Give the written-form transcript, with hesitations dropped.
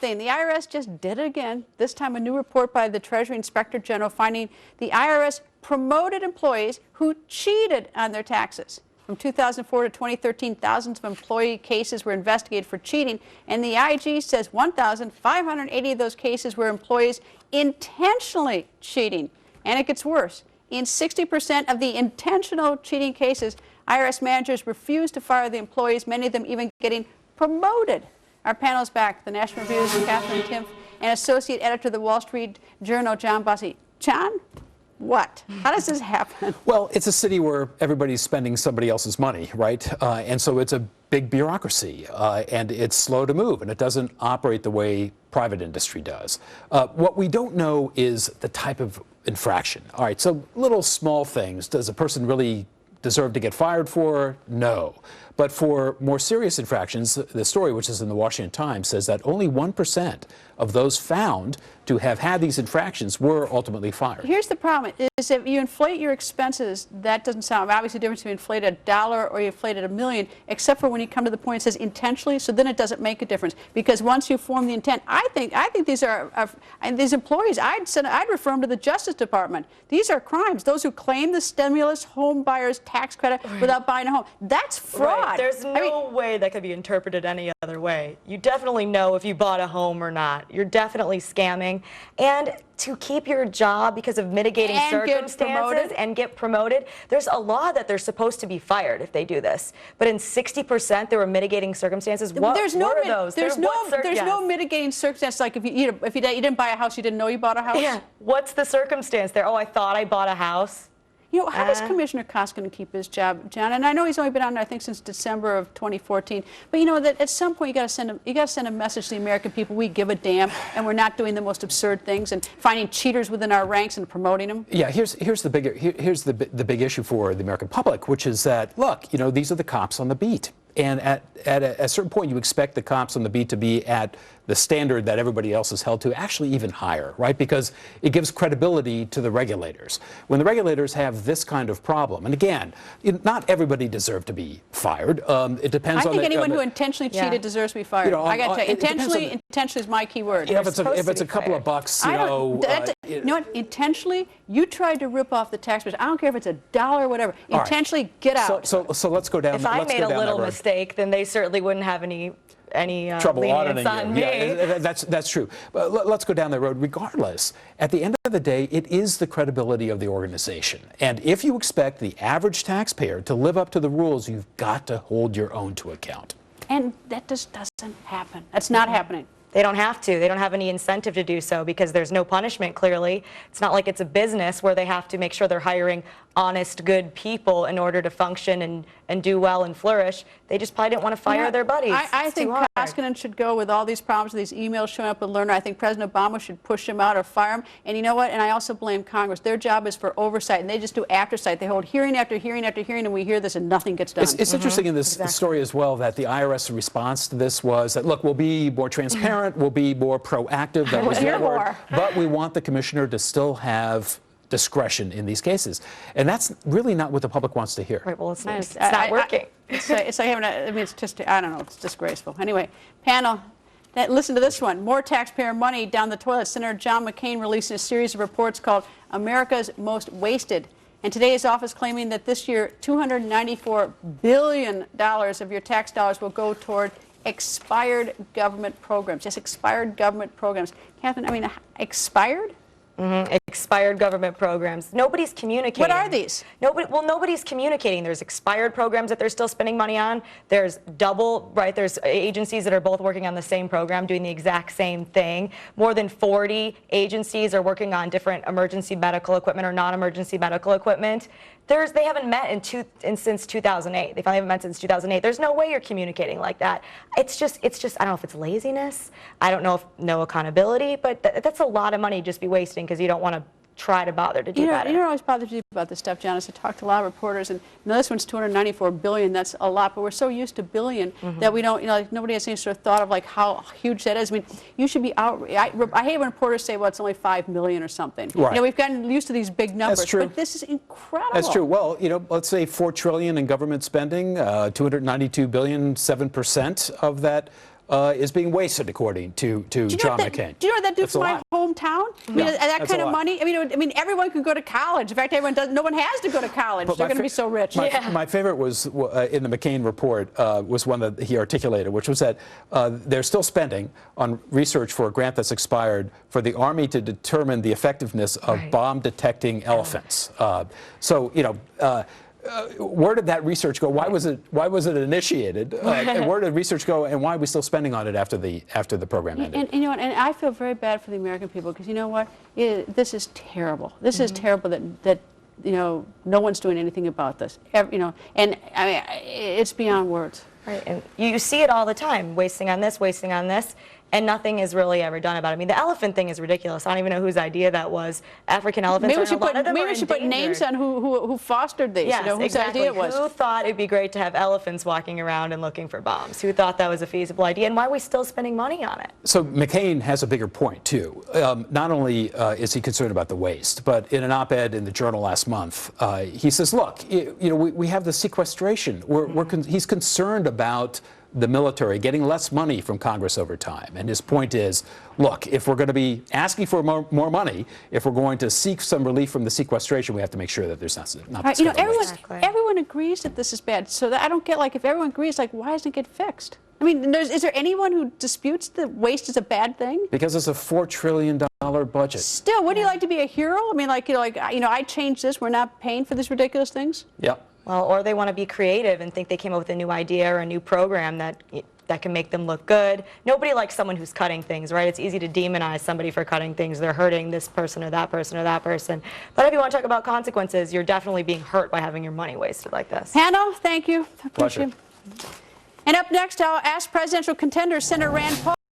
thing. The IRS just did it again. This time a new report by the Treasury Inspector General finding the IRS promoted employees who cheated on their taxes. From 2004 to 2013, thousands of employee cases were investigated for cheating, and the IG says 1,580 of those cases were employees intentionally cheating. And it gets worse. In 60% of the intentional cheating cases, IRS managers refused to fire the employees, many of them even getting promoted. Our panel is back. The National Review's Catherine Timpf and Associate Editor of the Wall Street Journal, John Bossy. John, what? How does this happen? Well, it's a city where everybody's spending somebody else's money, right? And so it's a big bureaucracy, and it's slow to move, and it doesn't operate the way private industry does. What we don't know is the type of infraction. All right, so little small things. Does a person really deserve to get fired for? No. But for more serious infractions, the story, which is in the Washington Times, says that only 1% of those found to have had these infractions were ultimately fired. Here's the problem, is if you inflate your expenses, that doesn't sound obviously the difference between inflate $1 or you inflate it $1 million, except for when you come to the point it says intentionally, so then it doesn't make a difference. Because once you form the intent, I think these are and these employees, I'd refer them to the Justice Department. These are crimes. Those who claim the stimulus home buyer's tax credit without buying a home, that's fraud. Right. There's no way that could be interpreted any other way. You definitely know if you bought a home or not. You're definitely scamming. And to keep your job because of mitigating circumstances and get promoted, there's a law that they're supposed to be fired if they do this. But in 60% there were mitigating circumstances. What were those? There's no mitigating circumstance. Like if you didn't buy a house, you didn't know you bought a house. Yeah. What's the circumstance there? Oh, I thought I bought a house. You know, how is Commissioner Koss going to keep his job, John? And I know he's only been on there, I think, since December of 2014. But you know that at some point you got to send a message to the American people: we give a damn, and we're not doing the most absurd things and finding cheaters within our ranks and promoting them. Yeah, here's the big issue for the American public, which is that, look, you know, these are the cops on the beat. And at a certain point, you expect the cops on the beat to be at the standard that everybody else is held to, actually even higher, right? Because it gives credibility to the regulators. When the regulators have this kind of problem, and again, not everybody deserves to be fired. It depends on I think anyone who intentionally cheated deserves to be fired. You know, I got to tell you, intentionally is my key word. You know, if it's a couple of bucks, you know. You know what? Intentionally, you tried to rip off the taxpayers. I don't care if it's $1 or whatever. Intentionally, get out. So let's go down. If I made a little mistake, then they certainly wouldn't have any trouble auditing on me. Yeah, that's true. But let's go down that road. Regardless, at the end of the day, it is the credibility of the organization. And if you expect the average taxpayer to live up to the rules, you've got to hold your own to account. And that just doesn't happen. That's not happening. They don't have to. They don't have any incentive to do so because there's no punishment, clearly. It's not like it's a business where they have to make sure they're hiring honest, good people in order to function and do well and flourish. They just probably didn't want to fire their buddies. I think Koskinen should go with all these problems, these emails showing up with Lerner. I think President Obama should push him out or fire him. And you know what? And I also blame Congress. Their job is for oversight, and they just do aftersight. They hold hearing after hearing after hearing, and we hear this and nothing gets done. It's interesting in this story as well that the IRS response to this was that, look, we'll be more transparent, we'll be more proactive. That was their word. But we want the commissioner to still have discretion in these cases. And that's really not what the public wants to hear. Right, well, it's not working. It's like having it's just, I don't know, it's disgraceful. Anyway, panel, listen to this one. More taxpayer money down the toilet. Senator John McCain releasing a series of reports called America's Most Wasted. And today his office claiming that this year $294 billion of your tax dollars will go toward expired government programs. Yes, expired government programs. Catherine, I mean, expired? Expired government programs. Nobody's communicating. What are these? Nobody's communicating. There's expired programs that they're still spending money on. There's there's agencies that are both working on the same program, doing the exact same thing. More than 40 agencies are working on different emergency medical equipment or non-emergency medical equipment. They haven't met since 2008. They finally haven't met since 2008. There's no way you're communicating like that. It's just, I don't know if it's laziness. I don't know if no accountability, but that's a lot of money just be wasting because you don't want to try to bother to do better. You don't always bother to do about this stuff, Janice. I talked to a lot of reporters, and this one's $294 billion. That's a lot, but we're so used to billion that we don't, like, nobody has any sort of thought of like how huge that is. I mean, you should be out. I hate when reporters say, well, it's only $5 million or something. Right. You know, we've gotten used to these big numbers. That's true. But this is incredible. That's true. Well, you know, let's say $4 trillion in government spending, $292 billion, 7% of that is being wasted, according to John McCain. Do you know what that do That's for a my lot. hometown? I mean, Yeah, that that's kind a of lot. money. I mean, everyone could go to college. In fact, everyone does. No one has to go to college. But They're my going to be fa- so rich. My favorite was in the McCain report was one that he articulated, which was that they're still spending on research for a grant that's expired for the Army to determine the effectiveness of bomb-detecting elephants. So, you know, where did that research go? Why was it initiated? And where did research go? And why are we still spending on it after the program ended? And you know what? And I feel very bad for the American people because you know what? This is terrible. This is terrible that you know no one's doing anything about this. You know, and I mean it's beyond words. Right, and you see it all the time, wasting on this, and nothing is really ever done about it. I mean, the elephant thing is ridiculous. I don't even know whose idea that was. African elephants, Maybe are we should put names on who fostered these. Yes, you know, whose exactly. idea it was. Who thought it'd be great to have elephants walking around and looking for bombs? Who thought that was a feasible idea? And why are we still spending money on it? So McCain has a bigger point, too. Not only is he concerned about the waste, but in an op-ed in the Journal last month, he says, look, you know, we have the sequestration. He's concerned about the military getting less money from Congress over time. And his point is, look, if we're going to be asking for more money, if we're going to seek some relief from the sequestration, we have to make sure that there's not Right, you know, waste. everyone agrees that this is bad. So I don't get, like, if everyone agrees, like, why doesn't it get fixed? I mean, is there anyone who disputes that waste is a bad thing? Because it's a $4 trillion budget. Still, would you like to be a hero? I mean, like, I changed this. We're not paying for these ridiculous things. Yep. Well, or they want to be creative and think they came up with a new idea or a new program that can make them look good. Nobody likes someone who's cutting things, right? It's easy to demonize somebody for cutting things. They're hurting this person or that person or that person. But if you want to talk about consequences, you're definitely being hurt by having your money wasted like this. Hanno, thank you. Pleasure. And up next, I'll ask presidential contender Senator Rand Paul.